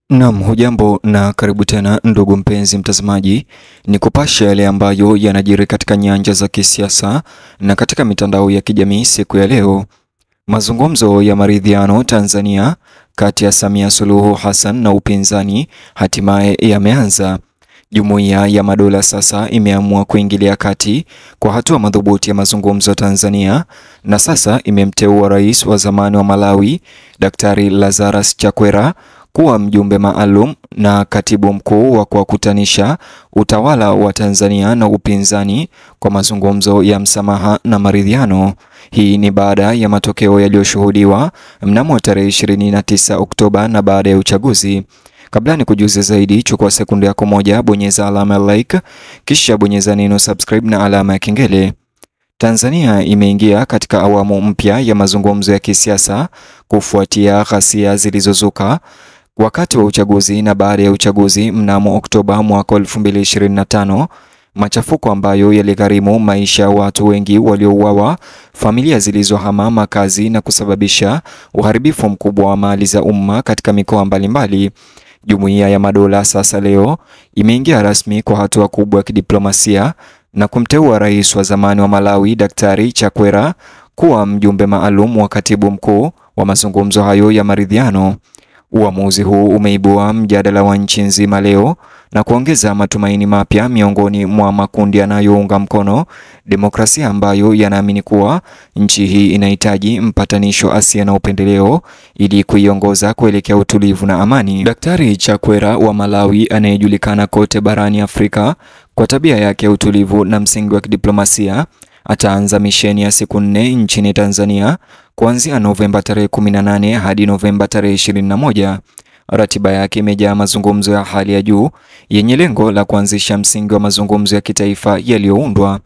Naam, hujambo na karibu tena ndugu mpenzi mtazamaji, ni kupasha yale ambayo yanajiri katika nyanja za kisiasa na katika mitandao ya kijamii siku ya leo. Mazungumzo ya maridhiano Tanzania kati ya Samia Suluhu Hassan na upinzani hatimaye yameanza. Jumuiya ya Madola sasa imeamua kuingilia kati kwa hatua madhubuti ya mazungumzo Tanzania, na sasa imemteua rais wa zamani wa Malawi Daktari Lazarus Chakwera kuwa mjumbe maalum na katibu mkuu wa kuwakutanisha utawala wa Tanzania na upinzani kwa mazungumzo ya msamaha na maridhiano. Hii ni baada ya matokeo yaliyoshuhudiwa mnamo tarehe 29 Oktoba na baada ya uchaguzi. Kabla ni kujuze zaidi, chukua sekunde yako moja, bonyeza alama ya like, kisha bonyeza neno subscribe na alama ya kengele. Tanzania imeingia katika awamu mpya ya mazungumzo ya kisiasa kufuatia ghasia zilizozuka wakati wa uchaguzi na baada ya uchaguzi mnamo Oktoba mwaka 2025, machafuko ambayo yaligharimu maisha ya watu wengi waliouawa, familia zilizohama makazi na kusababisha uharibifu mkubwa wa mali za umma katika mikoa mbalimbali. Jumuiya ya Madola sasa leo imeingia rasmi kwa hatua kubwa ya kidiplomasia na kumteua rais wa zamani wa Malawi Daktari Chakwera kuwa mjumbe maalum wa katibu mkuu wa mazungumzo hayo ya maridhiano. Uamuzi huu umeibua mjadala wa nchi nzima leo na kuongeza matumaini mapya miongoni mwa makundi yanayounga mkono demokrasia ambayo yanaamini kuwa nchi hii inahitaji mpatanisho asiye na upendeleo ili kuiongoza kuelekea utulivu na amani. Daktari Chakwera wa Malawi, anayejulikana kote barani Afrika kwa tabia yake ya utulivu na msingi wa kidiplomasia, ataanza misheni ya siku 4 nchini Tanzania kuanzia Novemba tarehe 18 hadi Novemba tarehe 21. Ratiba yake imejaa mazungumzo ya hali ya juu yenye lengo la kuanzisha msingi wa mazungumzo ya kitaifa yaliyoundwa.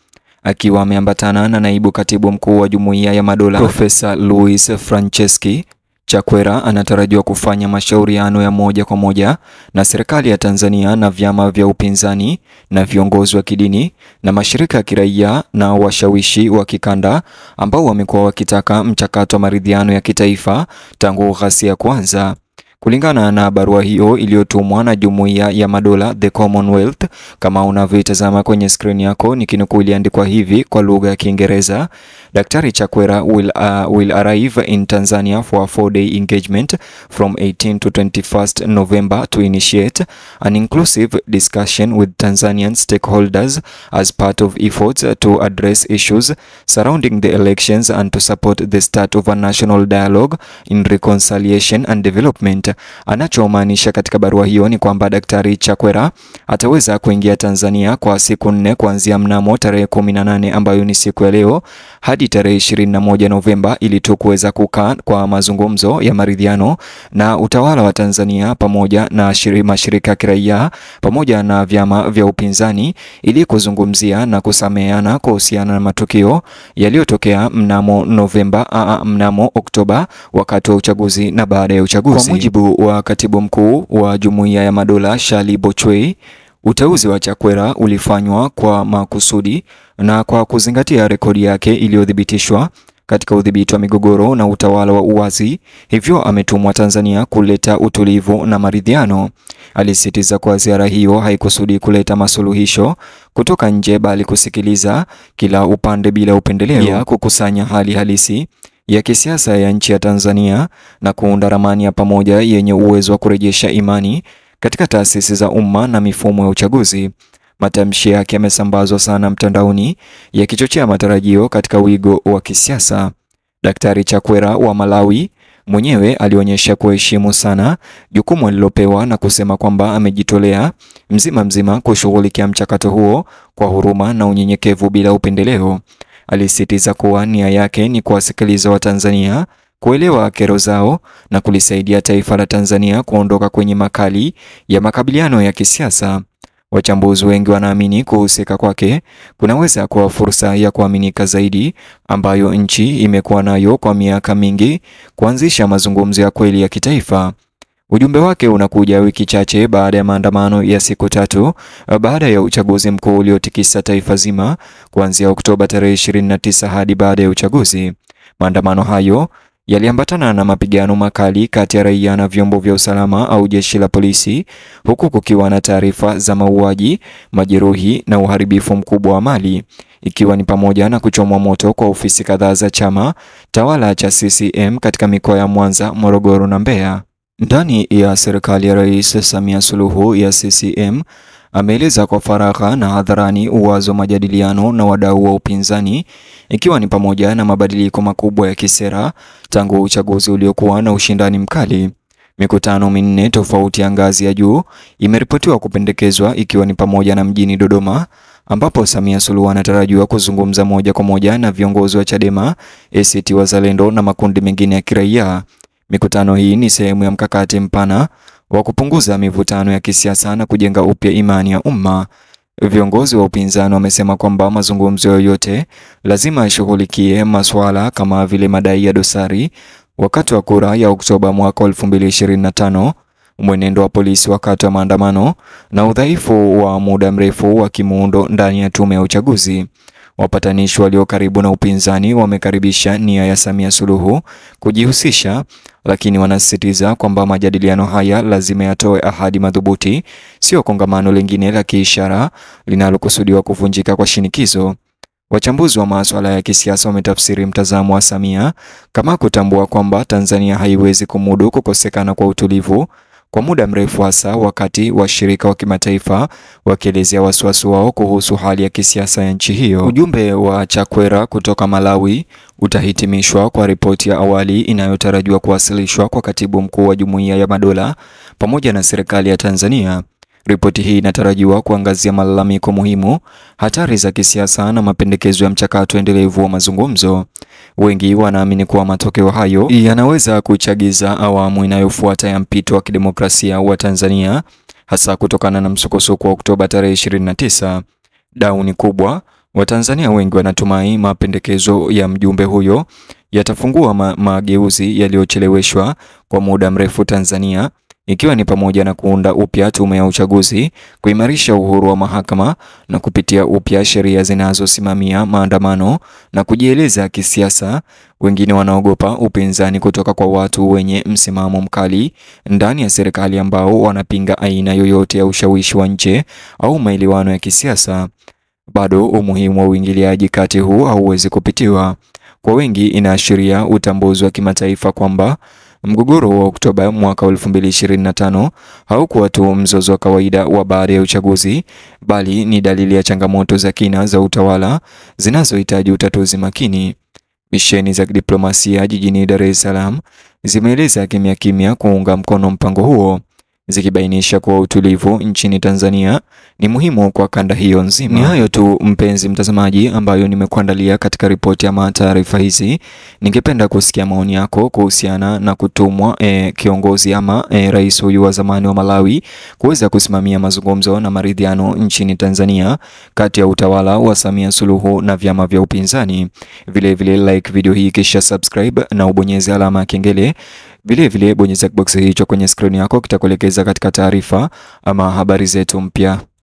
Akiwa ameambatana na naibu katibu mkuu wa Jumuiya ya Madola Profesa Luis Franceschi, Chakwera anatarajiwa kufanya mashauriano ya moja kwa moja na serikali ya Tanzania na vyama vya upinzani na viongozi wa kidini na mashirika ya kiraia na washawishi wa kikanda ambao wamekuwa wakitaka mchakato wa maridhiano ya kitaifa tangu ghasia kuanza. Kulingana na barua hiyo iliyotumwa na Jumuiya ya Madola The Commonwealth, kama unavyoitazama kwenye screen yako, nikinukuu, iliandikwa hivi kwa lugha ya Kiingereza: Daktari Chakwera will arrive in Tanzania for a 4-day engagement from 18 to 21st November to initiate an inclusive discussion with Tanzanian stakeholders as part of efforts to address issues surrounding the elections and to support the start of a national dialogue in reconciliation and development. Anachomaanisha katika barua hiyo ni kwamba Daktari Chakwera ataweza kuingia Tanzania kwa siku 4 kuanzia mnamo tarehe 18 ambayo ni siku ya leo hadi tarehe 21 Novemba ili tu kuweza kukaa kwa mazungumzo ya maridhiano na utawala wa Tanzania pamoja na mashirika ya kiraia pamoja na vyama vya upinzani ili kuzungumzia na kusameheana kuhusiana na matukio yaliyotokea mnamo Oktoba wakati wa uchaguzi na baada ya uchaguzi. Kwa mujibu wa katibu mkuu wa Jumuiya ya Madola Shali Bochwey, uteuzi wa Chakwera ulifanywa kwa makusudi na kwa kuzingatia rekodi yake iliyothibitishwa katika udhibiti wa migogoro na utawala wa uwazi, hivyo ametumwa Tanzania kuleta utulivu na maridhiano. Alisisitiza kwa ziara hiyo haikusudi kuleta masuluhisho kutoka nje bali kusikiliza kila upande bila upendeleo, ya kukusanya hali halisi ya kisiasa ya nchi ya Tanzania na kuunda ramani ya pamoja yenye uwezo wa kurejesha imani katika taasisi za umma na mifumo ya uchaguzi. Matamshi yake yamesambazwa sana mtandaoni yakichochea matarajio katika wigo wa kisiasa. Daktari Chakwera wa Malawi mwenyewe alionyesha kuheshimu sana jukumu alilopewa na kusema kwamba amejitolea mzima kushughulikia mchakato huo kwa huruma na unyenyekevu bila upendeleo. Alisisitiza kuwa nia yake ni kuwasikiliza Watanzania, kuelewa kero zao na kulisaidia taifa la Tanzania kuondoka kwenye makali ya makabiliano ya kisiasa. Wachambuzi wengi wanaamini kuhusika kwake kunaweza kuwa fursa ya kuaminika zaidi ambayo nchi imekuwa nayo kwa miaka mingi kuanzisha mazungumzo ya kweli ya kitaifa. Ujumbe wake unakuja wiki chache baada ya maandamano ya siku 3 baada ya uchaguzi mkuu uliotikisa taifa zima kuanzia Oktoba tarehe 29 hadi baada ya uchaguzi. Maandamano hayo yaliambatana na mapigano makali kati ya raia na vyombo vya usalama au jeshi la polisi, huku kukiwa na taarifa za mauaji, majeruhi na uharibifu mkubwa wa mali, ikiwa ni pamoja na kuchomwa moto kwa ofisi kadhaa za chama tawala cha CCM katika mikoa ya Mwanza, Morogoro na Mbeya. Ndani ya serikali ya Rais Samia Suluhu ya CCM ameeleza kwa faragha na hadharani uwazo majadiliano na wadau wa upinzani, ikiwa ni pamoja na mabadiliko makubwa ya kisera tangu uchaguzi uliokuwa na ushindani mkali. Mikutano minne tofauti ya ngazi ya juu imeripotiwa kupendekezwa, ikiwa ni pamoja na mjini Dodoma ambapo Samia Suluhu anatarajiwa kuzungumza moja kwa moja na viongozi wa Chadema, ACT Wazalendo na makundi mengine ya kiraia. Mikutano hii ni sehemu ya mkakati mpana wa kupunguza mivutano ya kisiasa na kujenga upya imani ya umma. Viongozi wa upinzani wamesema kwamba mazungumzo yoyote lazima yashughulikie masuala kama vile madai ya dosari wakati wa kura ya Oktoba mwaka 2025, mwenendo wa polisi wakati wa maandamano na udhaifu wa muda mrefu wa kimuundo ndani ya tume ya uchaguzi. Wapatanishi walio karibu na upinzani wamekaribisha nia ya Samia Suluhu kujihusisha, lakini wanasisitiza kwamba majadiliano haya lazima yatoe ahadi madhubuti, sio kongamano lingine la kiishara linalokusudiwa kuvunjika kwa shinikizo. Wachambuzi wa masuala ya kisiasa wametafsiri mtazamo wa Samia kama kutambua kwamba Tanzania haiwezi kumudu kukosekana kwa utulivu kwa muda mrefu, hasa wakati washirika wa kimataifa wakielezea wasiwasi wao kuhusu hali ya kisiasa ya nchi hiyo. Ujumbe wa Chakwera kutoka Malawi utahitimishwa kwa ripoti ya awali inayotarajiwa kuwasilishwa kwa Katibu Mkuu wa Jumuiya ya Madola pamoja na serikali ya Tanzania. Ripoti hii inatarajiwa kuangazia malalamiko muhimu, hatari za kisiasa na mapendekezo ya mchakato endelevu wa mazungumzo. Wengi wanaamini kuwa matokeo hayo yanaweza kuchagiza awamu inayofuata ya mpito wa kidemokrasia wa Tanzania, hasa kutokana na msukosuko wa Oktoba tarehe 29. Dau ni kubwa. Watanzania wengi wanatumai mapendekezo ya mjumbe huyo yatafungua mageuzi yaliyocheleweshwa kwa muda mrefu Tanzania, ikiwa ni pamoja na kuunda upya tume ya uchaguzi, kuimarisha uhuru wa mahakama na kupitia upya sheria zinazosimamia maandamano na kujieleza kisiasa. Wengine wanaogopa upinzani kutoka kwa watu wenye msimamo mkali ndani ya serikali ambao wanapinga aina yoyote ya ushawishi wa nje au maelewano ya kisiasa. Bado umuhimu wa uingiliaji kati huu hauwezi kupitiwa. Kwa wengi inaashiria utambuzi wa kimataifa kwamba mgogoro wa Oktoba mwaka 2025 haukuwa tu mzozo wa kawaida wa baada ya uchaguzi, bali ni dalili ya changamoto za kina za utawala zinazohitaji utatuzi makini. Misheni za diplomasia jijini Dar es Salaam zimeeleza kimya kimya kuunga mkono mpango huo, zikibainisha kuwa utulivu nchini Tanzania ni muhimu kwa kanda hiyo nzima. Ni hayo tu mpenzi mtazamaji ambayo nimekuandalia katika ripoti ama taarifa hizi. Ningependa kusikia maoni yako kuhusiana na kutumwa kiongozi ama rais huyu wa zamani wa Malawi kuweza kusimamia mazungumzo na maridhiano nchini Tanzania kati ya utawala wa Samia Suluhu na vyama vya upinzani. Vile like video hii kisha subscribe na ubonyeze alama ya kengele. Vile bonyeza box hicho kwenye screen yako, kitakuelekeza katika taarifa ama habari zetu mpya.